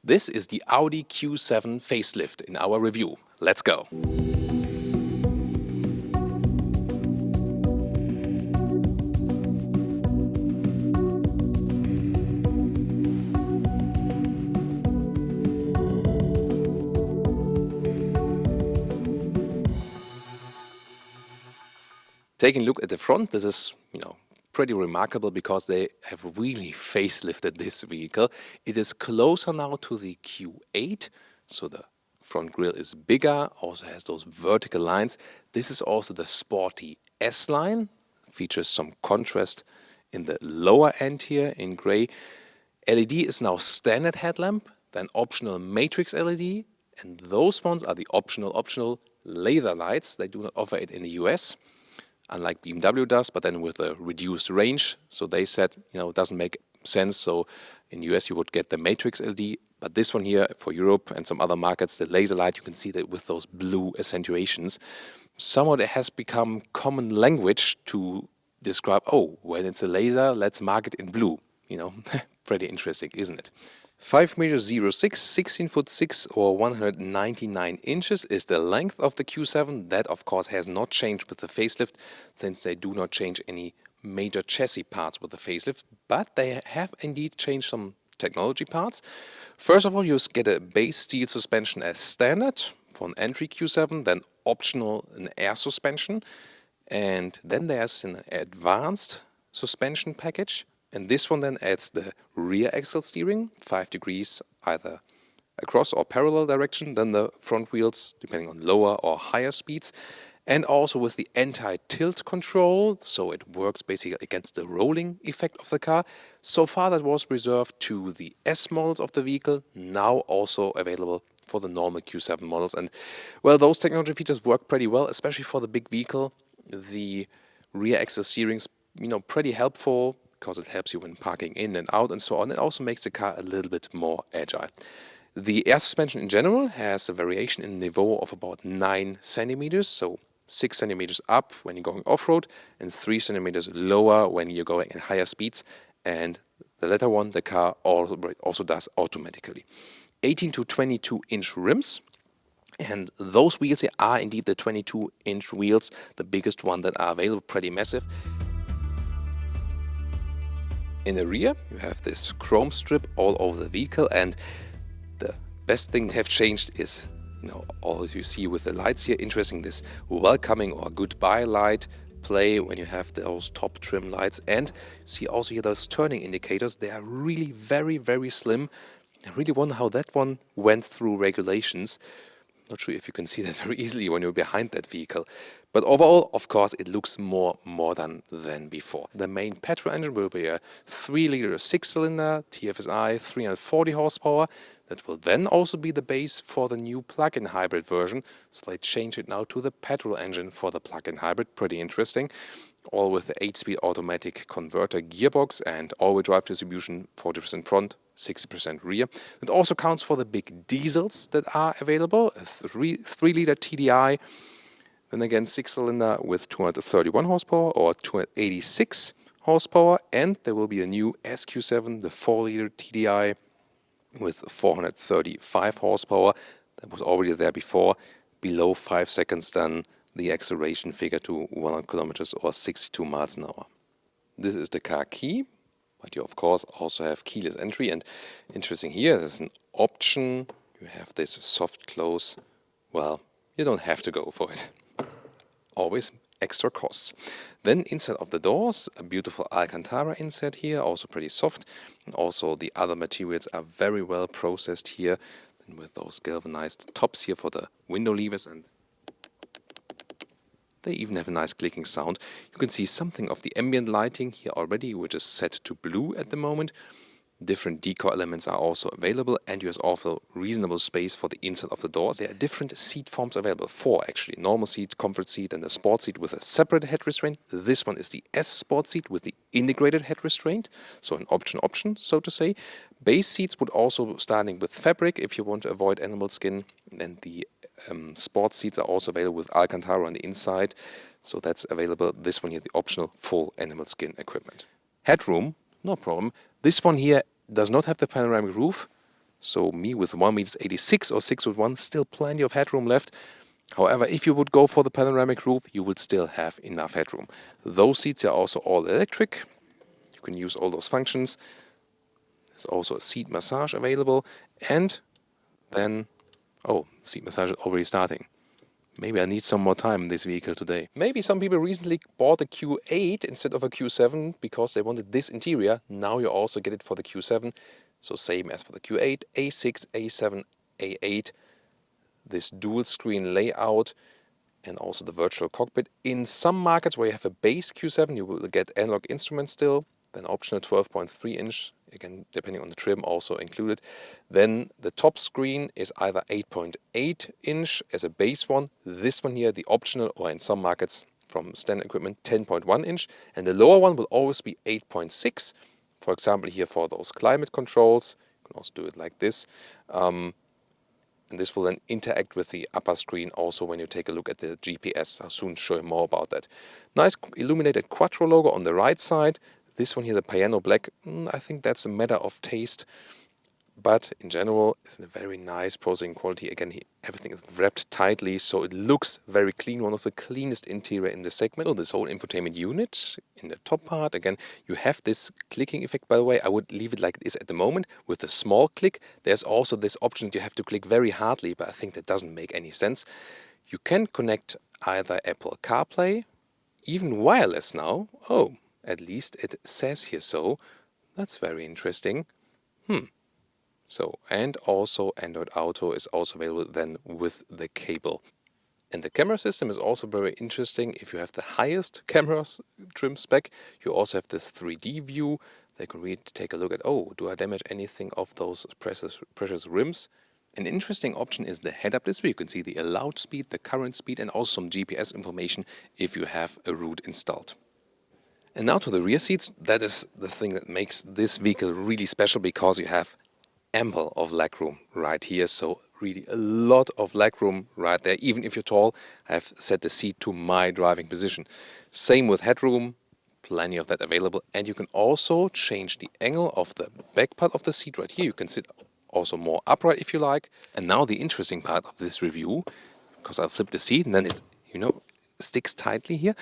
This is the Audi Q7 Facelift in our review. Let's go! Taking a look at the front, this is, pretty remarkable because they have really facelifted this vehicle. It is closer now to the Q8, so the front grille is bigger, also has those vertical lines. This is also the sporty S-line, features some contrast in the lower end here in gray. LED is now standard headlamp, then optional matrix LED, and those ones are the optional laser lights. They do not offer it in the US. Unlike BMW does, but then with a reduced range. So they said, it doesn't make sense. So in the US you would get the matrix LED, but this one here for Europe and some other markets, the laser light, you can see that with those blue accentuations. Somewhat it has become common language to describe, when it's a laser, let's mark it in blue. Pretty interesting, isn't it? 5'06", 16'6", or 199 inches is the length of the Q7. That, of course, has not changed with the facelift, since they do not change any major chassis parts with the facelift, but they have indeed changed some technology parts. First of all, you get a base steel suspension as standard for an entry Q7, then optional an air suspension, and then there's an advanced suspension package. And this one then adds the rear axle steering, 5 degrees either across or parallel direction, then the front wheels depending on lower or higher speeds, and also with the anti-tilt control, so it works basically against the rolling effect of the car. So far that was reserved to the S models of the vehicle, now also available for the normal Q7 models. And well, those technology features work pretty well, especially for the big vehicle. The rear axle steering's pretty helpful, because it helps you when parking in and out and so on. It also makes the car a little bit more agile. The air suspension in general has a variation in niveau of about 9 centimeters, so 6 centimeters up when you're going off-road and 3 centimeters lower when you're going at higher speeds. And the latter one, the car also does automatically. 18 to 22 inch rims. And those wheels here are indeed the 22-inch wheels, the biggest one that are available, pretty massive. In the rear, you have this chrome strip all over the vehicle, and the best thing they have changed is, all you see with the lights here, interesting, this welcoming or goodbye light play when you have those top trim lights, and see also here those turning indicators. They are really very, very slim. I really wonder how that one went through regulations. Not sure if you can see that very easily when you're behind that vehicle. But overall, of course, it looks more modern than before. The main petrol engine will be a 3-liter 6-cylinder TFSI 340 horsepower. That will then also be the base for the new plug-in hybrid version. So they change it now to the petrol engine for the plug-in hybrid. Pretty interesting. All with the 8-speed automatic converter gearbox and all-wheel drive distribution, 40% front, 60% rear. It also counts for the big diesels that are available, a 3-liter TDI, then again 6-cylinder with 231 horsepower or 286 horsepower, and there will be a new SQ7, the 4-liter TDI with 435 horsepower. That was already there before, below 5 seconds then the acceleration figure to 100 kilometers or 62 miles an hour. This is the car key, but you of course also have keyless entry, and interesting here, there's an option. You have this soft close. Well, you don't have to go for it. Always extra costs. Then inside of the doors, a beautiful Alcantara insert here, also pretty soft. And also the other materials are very well processed here, and with those galvanized tops here for the window levers, and they even have a nice clicking sound. You can see something of the ambient lighting here already, which is set to blue at the moment. Different decor elements are also available, and you have also reasonable space for the inside of the doors. There are different seat forms available, 4 actually. Normal seat, comfort seat, and a sport seat with a separate head restraint. This one is the S sport seat with the integrated head restraint, so an option, so to say. Base seats would also starting with fabric if you want to avoid animal skin, and the sport seats are also available with Alcantara on the inside, so that's available. This one here, the optional full animal skin equipment. Headroom, no problem. This one here does not have the panoramic roof, So me with 1 meters 86 or 6 with 1, still plenty of headroom left. However, if you would go for the panoramic roof, you would still have enough headroom. Those seats are also all electric. You can use all those functions. There's also a seat massage available. And then, oh, seat massage is already starting. Maybe I need some more time in this vehicle today. Maybe some people recently bought a Q8 instead of a Q7 because they wanted this interior. Now you also get it for the Q7. So same as for the Q8, A6, A7, A8. This dual screen layout and also the virtual cockpit. In some markets where you have a base Q7, you will get analog instruments still, then optional 12.3 inch, again depending on the trim also included. Then the top screen is either 8.8 inch as a base one, this one here the optional, or in some markets from standard equipment 10.1 inch, and the lower one will always be 8.6. For example here for those climate controls, you can also do it like this. And this will then interact with the upper screen also when you take a look at the GPS. I'll soon show you more about that. Nice illuminated Quattro logo on the right side. This one here, the piano black, I think that's a matter of taste. But in general, it's a very nice processing quality. Again, everything is wrapped tightly, so it looks very clean. One of the cleanest interior in the segment. Oh, this whole infotainment unit in the top part. Again, you have this clicking effect, by the way. I would leave it like it is at the moment with a small click. There's also this option that you have to click very hardly, but I think that doesn't make any sense. You can connect either Apple CarPlay, even wireless now. Oh, at least it says here so. That's very interesting. So, and also Android Auto is also available then with the cable. And the camera system is also very interesting. If you have the highest camera trim spec, you also have this 3D view. They can really take a look at, oh, do I damage anything of those precious rims? An interesting option is the head-up display. You can see the allowed speed, the current speed, and also some GPS information if you have a route installed. And now to the rear seats. That is the thing that makes this vehicle really special, because you have ample of legroom right here. So really a lot of legroom right there. Even if you're tall, I have set the seat to my driving position. Same with headroom, plenty of that available. And you can also change the angle of the back part of the seat right here. You can sit also more upright if you like. And now the interesting part of this review, because I'll flip the seat and then it, sticks tightly here.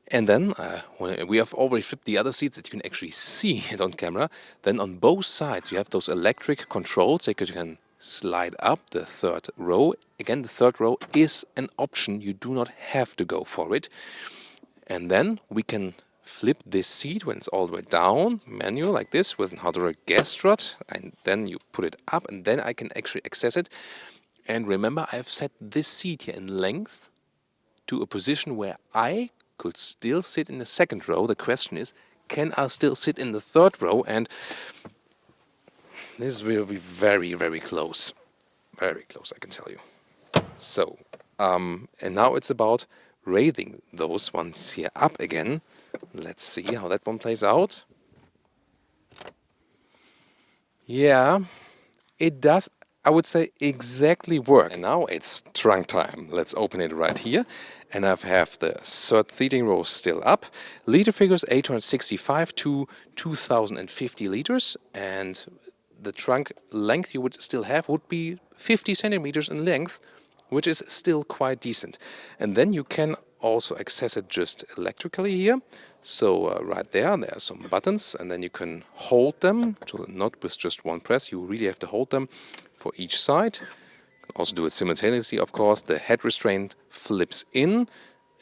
And then, when we have already flipped the other seats that you can actually see it on camera, then on both sides you have those electric controls that you can slide up the third row. Again, the third row is an option. You do not have to go for it. And then we can flip this seat when it's all the way down, manual like this, with an hydraulic gas strut. And then you put it up and then I can actually access it. And remember, I've set this seat here in length to a position where I could still sit in the second row. The question is, can I still sit in the third row? And this will be very, very close. Very close, I can tell you. So, and now it's about raising those ones here up again. Let's see how that one plays out. Yeah, it does, I would say, exactly work. And now it's trunk time. Let's open it right here. And I have the third seating row still up. Liter figures 865 to 2050 liters. And the trunk length you would still have would be 50 centimeters in length, which is still quite decent. And then you can also access it just electrically here. So right there are some buttons, and then you can hold them, so not with just one press. You really have to hold them for each side. You can also do it simultaneously, of course. The head restraint flips in,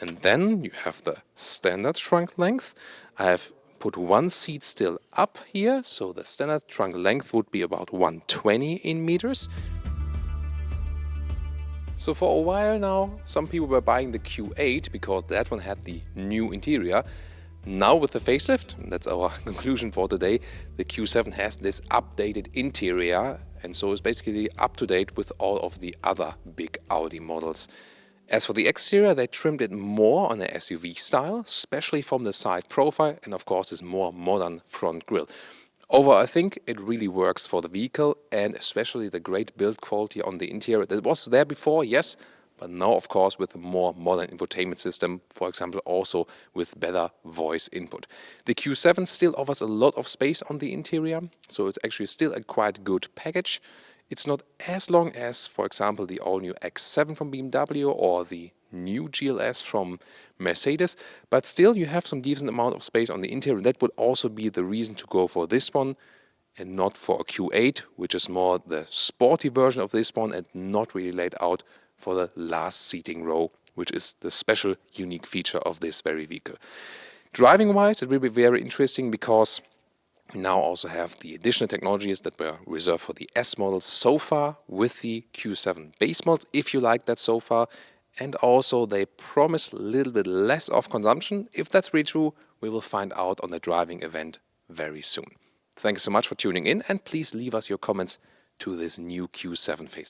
and then you have the standard trunk length. I have put one seat still up here, so the standard trunk length would be about 120 in meters. So for a while now, some people were buying the Q8 because that one had the new interior. Now with the facelift, that's our conclusion for today, the Q7 has this updated interior, and so is basically up to date with all of the other big Audi models. As for the exterior, they trimmed it more on an SUV style, especially from the side profile, and of course this more modern front grille. Overall, I think it really works for the vehicle, and especially the great build quality on the interior that was there before, yes, but now of course with a more modern infotainment system, for example also with better voice input. The Q7 still offers a lot of space on the interior, so it's actually still a quite good package. It's not as long as, for example, the all-new X7 from BMW or the new GLS from Mercedes, but still you have some decent amount of space on the interior. That would also be the reason to go for this one and not for a Q8, which is more the sporty version of this one and not really laid out for the last seating row, which is the special unique feature of this very vehicle. Driving-wise, it will be very interesting because we now also have the additional technologies that were reserved for the S models so far with the Q7 base models, if you like that so far. And also they promise a little bit less of consumption. If that's really true, we will find out on the driving event very soon. Thanks so much for tuning in, and please leave us your comments to this new Q7 facelift.